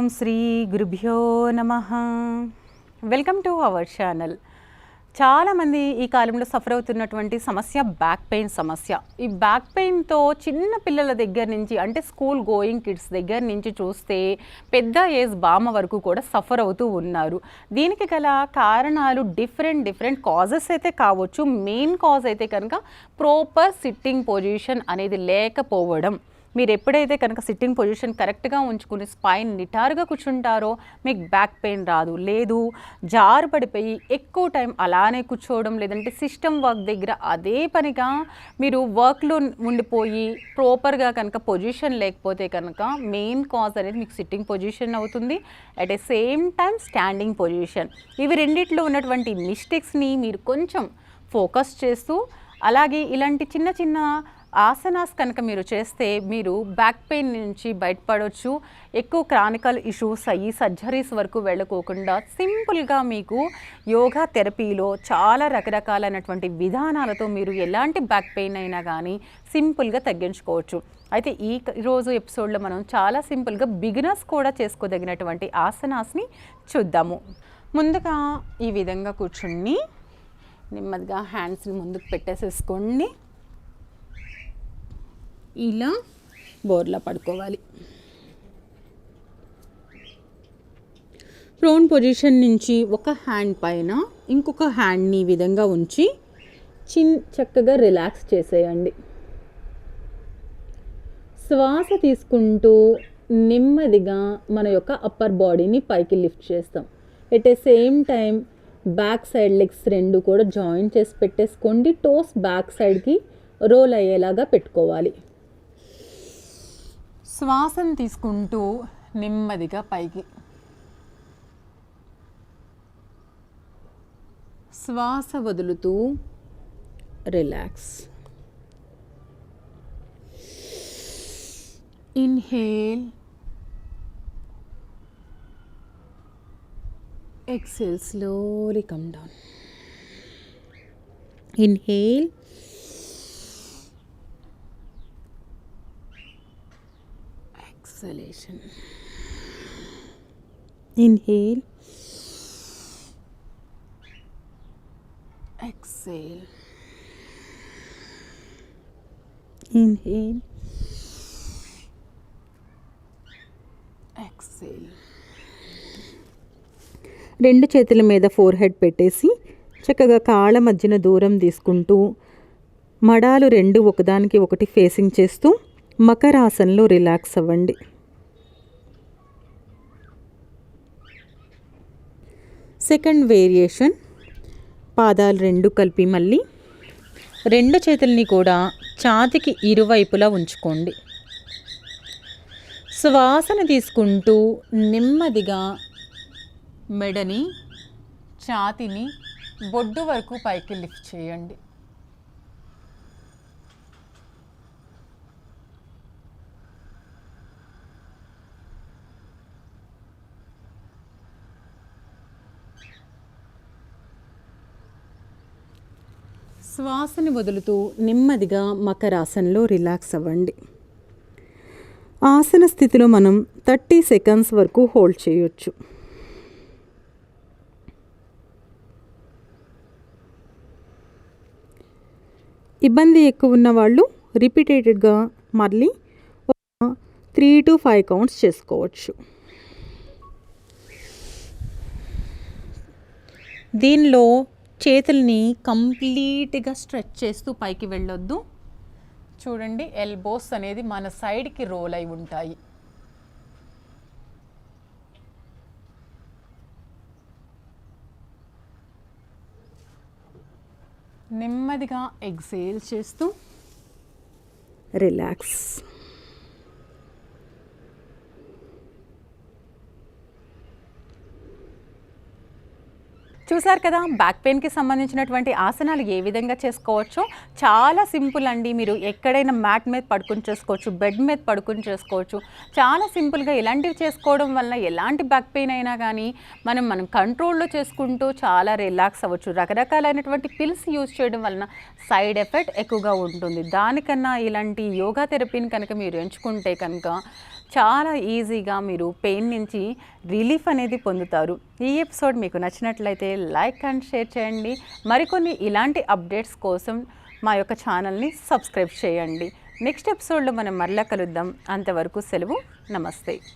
ఓం శ్రీ గురుభ్యో నమః. Welcome to our channel. చాలామంది ఈ కాలంలో సఫర్ అవుతున్నటువంటి సమస్య బ్యాక్ పెయిన్ సమస్య. ఈ బ్యాక్ పెయిన్తో చిన్న పిల్లల దగ్గర నుంచి అంటే స్కూల్ గోయింగ్ కిడ్స్ దగ్గర నుంచి చూస్తే పెద్ద ఏజ్ బామ్మ వరకు కూడా సఫర్ అవుతూ ఉన్నారు. దీనికి గల కారణాలు డిఫరెంట్ కాజెస్ అయితే కావచ్చు. మెయిన్ కాజ్ అయితే కనుక ప్రాపర్ సిట్టింగ్ పొజిషన్ అనేది లేకపోవడం. మీరు ఎప్పుడైతే కనుక సిట్టింగ్ పొజిషన్ కరెక్ట్గా ఉంచుకుని స్పైన్ నిటారుగా కూర్చుంటారో మీకు బ్యాక్ పెయిన్ రాదు. లేదు జారు పడిపోయి ఎక్కువ టైం అలానే కూర్చోవడం, లేదంటే సిస్టమ్ వర్క్ దగ్గర అదే పనిగా మీరు వర్క్లో ఉండిపోయి ప్రాపర్గా కనుక పొజిషన్ లేకపోతే కనుక మెయిన్ కాజ్ అనేది మీకు సిట్టింగ్ పొజిషన్ అవుతుంది. At a same time standing position. ఇవి రెండిట్లో ఉన్నటువంటి మిస్టేక్స్ని మీరు కొంచెం ఫోకస్ చేస్తూ, అలాగే ఇలాంటి చిన్న ఆసనాస్ కనుక మీరు చేస్తే మీరు బ్యాక్ పెయిన్ నుంచి బయటపడవచ్చు. ఎక్కువ క్రానికల్ ఇష్యూస్ అయ్యి సర్జరీస్ వరకు వెళ్ళకోకుండా సింపుల్గా మీకు యోగా థెరపీలో చాలా రకరకాలైనటువంటి విధానాలతో మీరు ఎలాంటి బ్యాక్ పెయిన్ అయినా కానీ సింపుల్గా తగ్గించుకోవచ్చు. అయితే ఈ రోజు ఎపిసోడ్లో మనం చాలా సింపుల్గా బిగినర్స్ కూడా చేసుకోదగినటువంటి ఆసనాస్ని చూద్దాము. ముందుగా ఈ విధంగా కూర్చుని నెమ్మదిగా హ్యాండ్స్ని ముందుకు పెట్టేసేసుకోండి. ఇలా బోర్లా పడుకోవాలి. ప్రోన్ పొజిషన్ నుంచి ఒక హ్యాండ్ పైన ఇంకొక హ్యాండ్ని ఈ విధంగా ఉంచి చక్కగా రిలాక్స్ చేసేయండి. శ్వాస తీసుకుంటూ నెమ్మదిగా మన యొక్క అప్పర్ బాడీని పైకి లిఫ్ట్ చేస్తాం. At a same time back side legs రెండు కూడా జాయింట్ చేసి పెట్టేసుకోండి. టోస్ బ్యాక్ సైడ్కి రోల్ అయ్యేలాగా పెట్టుకోవాలి. శ్వాసను తీసుకుంటూ నెమ్మదిగా పైకి, శ్వాస వదులుతూ relax. Inhale, exhale, slowly come down. Inhale, exhalation. Inhale, exhale. Inhale, exhale. రెండు చేతుల మీద ఫోర్ హెడ్ పెట్టేసి చక్కగా కాళ్ళ మధ్యన దూరం తీసుకుంటూ మడాలు రెండు ఒకదానికి ఒకటి ఫేసింగ్ చేస్తూ మకరాసనంలో రిలాక్స్ అవ్వండి. సెకండ్ వేరియేషన్, పాదాలు రెండు కలిపి మళ్ళీ రెండు చేతుల్ని కూడా ఛాతీకి ఇరువైపులా ఉంచుకోండి. శ్వాసను తీసుకుంటూ నెమ్మదిగా మెడని, ఛాతీని బొడ్డు వరకు పైకి లిఫ్ట్ చేయండి. శ్వాసని వదులుతూ నెమ్మదిగా మకరాసనంలో రిలాక్స్ అవ్వండి. ఆసన స్థితిలో మనం 30 సెకండ్స్ వరకు హోల్డ్ చేయొచ్చు. ఇబ్బంది ఎక్కువ ఉన్న వాళ్ళు రిపీటెడ్గా మళ్ళీ 3 to 5 కౌంట్స్ చేసుకోవచ్చు. దీనిలో చేతుల్ని కంప్లీట్గా స్ట్రెచ్ చేస్తూ పైకి వెళ్ళొద్దు. చూడండి, ఎల్బోస్ అనేది మన సైడ్కి రోల్ అయి ఉంటాయి. నెమ్మదిగా ఎక్సేల్ చేస్తూ రిలాక్స్. చూసారు కదా బ్యాక్ పెయిన్కి సంబంధించినటువంటి ఆసనాలు ఏ విధంగా చేసుకోవచ్చో. చాలా సింపుల్ అండి. మీరు ఎక్కడైనా మ్యాట్ మీద పడుకుని చేసుకోవచ్చు, బెడ్ మీద పడుకుని చేసుకోవచ్చు. చాలా సింపుల్గా ఇలాంటివి చేసుకోవడం వల్ల ఎలాంటి బ్యాక్ పెయిన్ అయినా కానీ మనం కంట్రోల్లో చేసుకుంటూ చాలా రిలాక్స్ అవ్వచ్చు. రకరకాలైనటువంటి పిల్స్ యూజ్ చేయడం వలన సైడ్ ఎఫెక్ట్ ఎక్కువగా ఉంటుంది. దానికన్నా ఇలాంటి యోగా థెరపీని కనుక మీరు ఎంచుకుంటే కనుక చాలా ఈజీగా మీరు పెయిన్ నుంచి రిలీఫ్ అనేది పొందుతారు. ఈ ఎపిసోడ్ మీకు నచ్చినట్లయితే లైక్ అండ్ షేర్ చేయండి. మరికొన్ని ఇలాంటి అప్డేట్స్ కోసం మా యొక్క ఛానల్ని సబ్స్క్రైబ్ చేయండి. నెక్స్ట్ ఎపిసోడ్లో మనం మరలా కలుద్దాం. అంతవరకు సెలవు. నమస్తే.